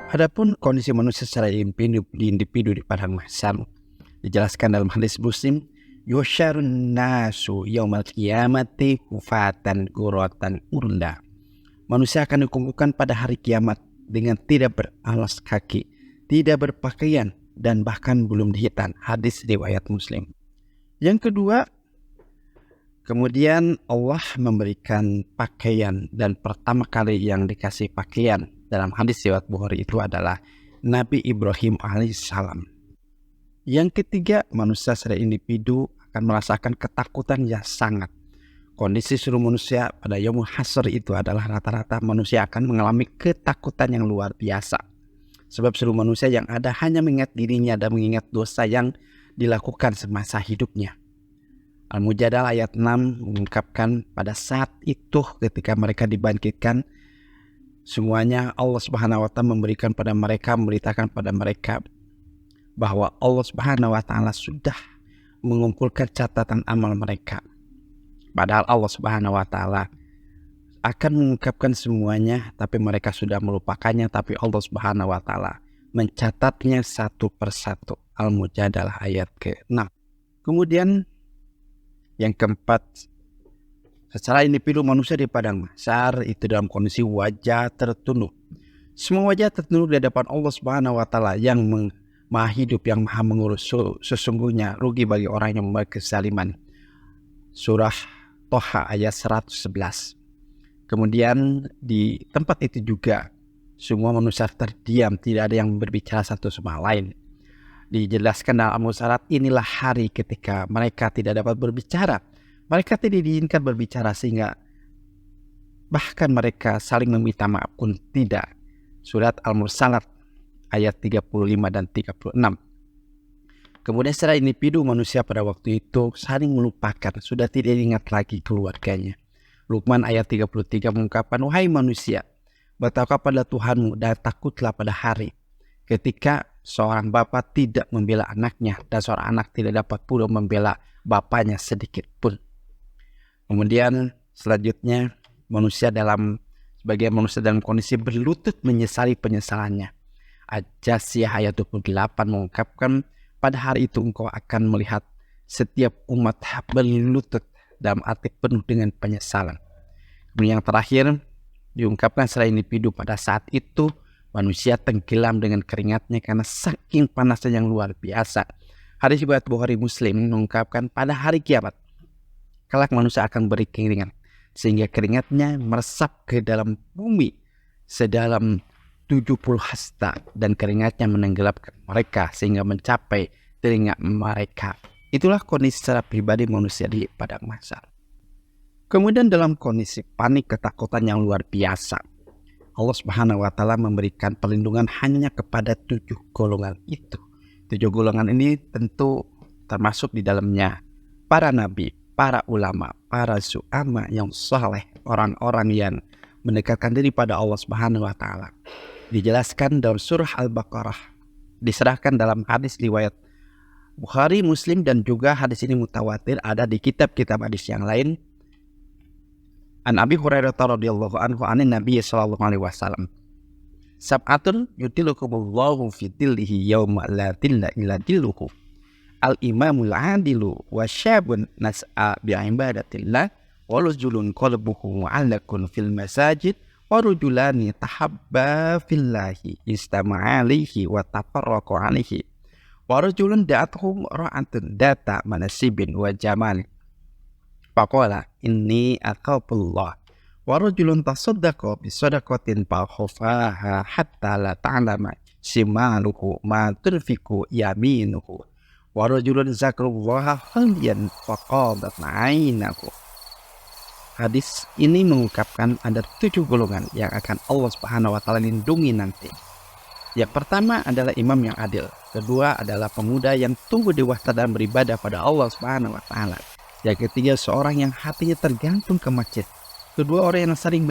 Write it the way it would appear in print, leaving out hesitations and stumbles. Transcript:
Adapun kondisi manusia secara individu di padang mahsyar dijelaskan dalam hadis Muslim, yusyarun nasu yaumal qiyamati hufatan guratan urla. Manusia akan dikumpulkan pada hari kiamat dengan tidak beralas kaki, tidak berpakaian, dan bahkan belum dihitan. Hadis riwayat Muslim. Yang kedua, kemudian Allah memberikan pakaian, dan pertama kali yang dikasih pakaian dalam hadis riwayat Bukhari itu adalah Nabi Ibrahim alaihissalam. Yang ketiga, manusia secara individu akan merasakan ketakutan yang sangat. Kondisi seluruh manusia pada yaumul hasyr itu adalah rata-rata manusia akan mengalami ketakutan yang luar biasa. Sebab seluruh manusia yang ada hanya mengingat dirinya dan mengingat dosa yang dilakukan semasa hidupnya. Al-Mujadalah ayat 6 mengungkapkan pada saat itu ketika mereka dibangkitkan, semuanya Allah Subhanahu wa Ta'ala memberikan pada mereka, memberitakan pada mereka bahwa Allah Subhanahu wa Ta'ala sudah mengumpulkan catatan amal mereka. Padahal Allah Subhanahu wa Ta'ala akan mengungkapkan semuanya, tapi mereka sudah melupakannya, tapi Allah Subhanahu wa Ta'ala mencatatnya satu persatu. Al-Mujadalah ayat ke-6. Kemudian yang keempat, secara individu manusia di padang mahsyar itu dalam kondisi wajah tertunduk. Semua wajah tertunduk di hadapan Allah Subhanahu wa Ta'ala yang maha hidup, yang maha mengurus. Sesungguhnya rugi bagi orang yang membuat kezaliman. Surah Toha ayat 111. Kemudian di tempat itu juga semua manusia terdiam, tidak ada yang berbicara satu sama lain. Dijelaskan dalam Al-Mursalat, inilah hari ketika mereka tidak dapat berbicara. Mereka tidak diizinkan berbicara sehingga bahkan mereka saling meminta maaf pun tidak. Surat Al-Mursalat ayat 35 dan 36. Kemudian secara individu manusia pada waktu itu saling melupakan, sudah tidak ingat lagi keluarganya. Luqman ayat 33 mengungkapkan, wahai manusia, bertakwalah pada Tuhanmu dan takutlah pada hari ketika seorang bapak tidak membela anaknya dan seorang anak tidak dapat pula membela bapaknya sedikit pun. Kemudian selanjutnya sebagian manusia dalam kondisi berlutut menyesali penyesalannya. Al-Jasiyah ayat 28 mengungkapkan, pada hari itu engkau akan melihat setiap umat berlutut dalam arti penuh dengan penyesalan. Kemudian yang terakhir diungkapkan secara individu, pada saat itu manusia tenggelam dengan keringatnya karena saking panasnya yang luar biasa. Hadis riwayat Bukhari Muslim mengungkapkan pada hari kiamat kelak manusia akan berkeringat sehingga keringatnya meresap ke dalam bumi sedalam 70 hasta dan keringatnya menenggelamkan mereka sehingga mencapai telinga mereka. Itulah kondisi secara pribadi manusia di padang mahsyar. Kemudian dalam kondisi panik, ketakutan yang luar biasa, Allah Subhanahu wa Ta'ala memberikan perlindungan hanya kepada 7 golongan itu. 7 golongan ini tentu termasuk di dalamnya para nabi, para ulama, para zu'ama yang saleh, orang-orang yang mendekatkan diri pada Allah Subhanahu wa Ta'ala. Dijelaskan dalam surah Al-Baqarah, diserahkan dalam hadis riwayat Bukhari, Muslim, dan juga hadis ini mutawatir ada di kitab-kitab hadis yang lain. An Abi Hurairah radhiyallahu anhu anin Nabi sallallahu alaihi wasallam, sab'atun yutilukumullahu fi dhillihi yawma la dhilla illa dhilluhu, al-imamul adilu wa syabun nas'a bi'ibadatillah wa rajulun qalbuhu mu'allaqun fil masajid wa rajulani tahabba fillahi istama'a alaihi wa tafarraqa alaihi wa rajulun da'atuhum ra'atun data manasibin wa jamal faqala inni aqabullah wa rajulun tasaddaqa bi sadaqatin fakhafaha hatta la ta'lama shimaluhu ma tunfiqu yaminuhu wa rajulun zakarullaha khaliyan faqadat 'ainahu. Hadis ini mengungkapkan ada 7 golongan yang akan Allah Subhanahu wa Ta'ala lindungi nanti. Yang pertama adalah imam yang adil. Kedua adalah pemuda yang tumbuh dewasa dan beribadah pada Allah Subhanahu wa Ta'ala. Yang ketiga seorang yang hatinya tergantung ke masjid. Kedua orang yang saling